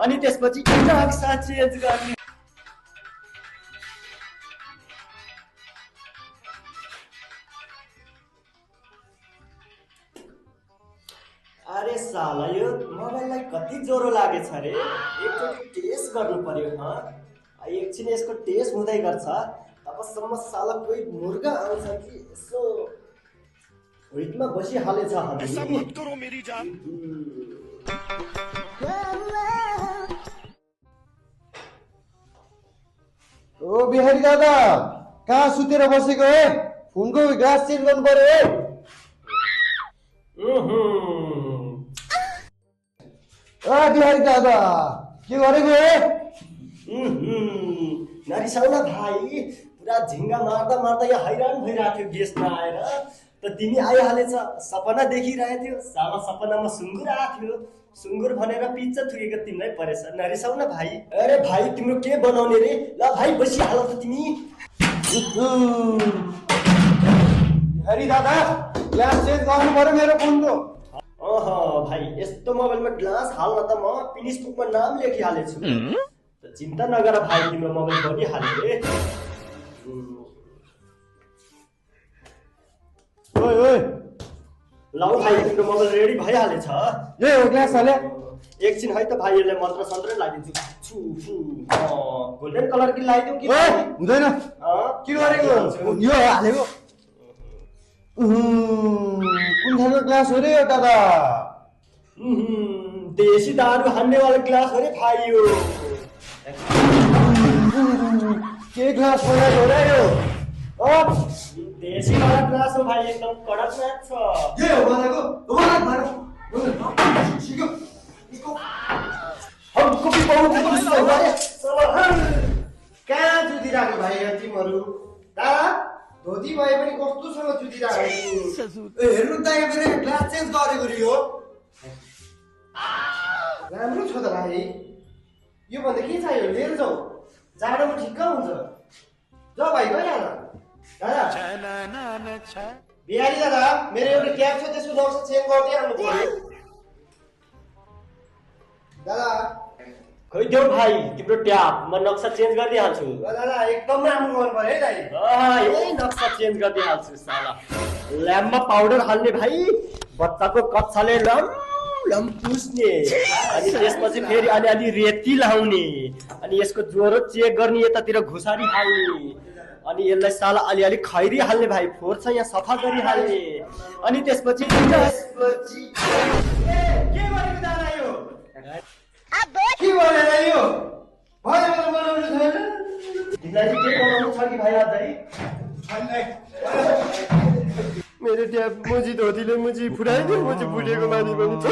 अनि त्यसपछि नक्सा चेन्ज गर्ने। अरे साला यो मोबाइललाई कति ज्वरो लागेछ रे, एकचोटि टेस्ट गर्नु पर्यो। एकछिन यसको टेस्ट हुँदै गर्छ, तबसम्म साला कोही मुर्गा आउँछ कि यसो रितमा बसिहालेछ। ऐसा मत करो मेरी जान। ओ बिहारी दादा, कहाँ सुतेर बसेको हे? फोनको ग्लास चेन्ज गर्नु पर्यो हे। बिहारी दादा के गरेको हे? नरिसाउन भाइ, पुरा झिङ्गा मार्दा मार्दा यहाँ हैरान भइरहेको थियो गेस्ट नआएर, त तिमी आइहालेछ। सपना देखिरहेको थियो, साला सपनामा सुँगुर आएको थियो, सुँगुर भनेर पिच्चा थुकेको तिमीलाई परेछ। नरिसाउन भाइ। अरे भाइ तिम्रो के बनाउने रे? ल भाइ बसिहाल त तिमी। बिहारी दादा ग्लास चेन्ज गर्नु पर्यो मेरो फोनको। भाइ यस्तो मोबाइलमा ग्लास हाल्न त म फिनिस बुकमा नाम लेखिहालेछु। त चिन्ता नगर भाइ, तिम्रो मोबाइल बनिहाल्यो। ओइ ओइ ल भाइ तिम्रो मोबाइल रेडी भइहालेछ। ए हो ग्लास हाले। एकछिन है त भाइ, यसलाई मन्त्र सन्त्र लगाइदिन्छु। गोल्डन कलर कि लगाइदिउँ कि? हुँदैन, के गरेको यो हालेको? कुन खालको ग्लास हो रे यो दादा? देशी दारू हान्नेवाला ग्लास हो रे भाइ यो। के ग्लास बनाएको हो रे यो? देशी वाला ग्लास हो भाइ, एकदम कडक ग्लास छ। के हो बनाएको? हमको भी बहुत गुस्सा हुआ है। कहाँ जुदिरहेको भाइ यहाँ तिमीहरू? दादा धोती भए पनि कस्तोसँग जुदिरहेको? हेर्नु त यहाँ मेरो ग्लास चेन्ज गरेको रे यो। राम्रो छ त भाइ, यो भन्दा के चाहियो? लिएर जाऊ, जाडोमा ठिक्क हुन्छ। जाऊ भाइ गइहाल। दादा बिहारी दादा, मेरो एउटा ट्याब छ, त्यसको नक्सा चेन्ज गरिदिइहाल्नु पर्यो दादा। खै देऊ भाइ तिम्रो ट्याब, म नक्सा चेन्ज गरिदिइहाल्छु। दादा एकदम राम्रो गर्नु पर्यो है दाइ। यही नक्सा चेन्ज गरिदिइहाल्छु साला। ल्याम्पमा पाउडर हाल्ने भाइ, बच्चाको कच्छाले लम पुस्ने, अनि त्यसपछि फेरि अलिअलि रेती लाउने, अनि यसको ज्वरो चेक गर्ने, यतातिर घुसारी हाल्ने, अनि यसलाई साला अलिअलि खैरी हाल्ने भाइ, फोहोर छ यहाँ सफा गरिहाल्ने, अनि त्यसपछि के गरेको दादा यो? के गरेर यो? बनाउनु छैन? तिमीलाई के बनाउनु छ कि भाइ अझै? मेरो ट्याब मुजी धोतीले मुजी फुटाइदियो, मुजी फुटेको मानी पनि छ।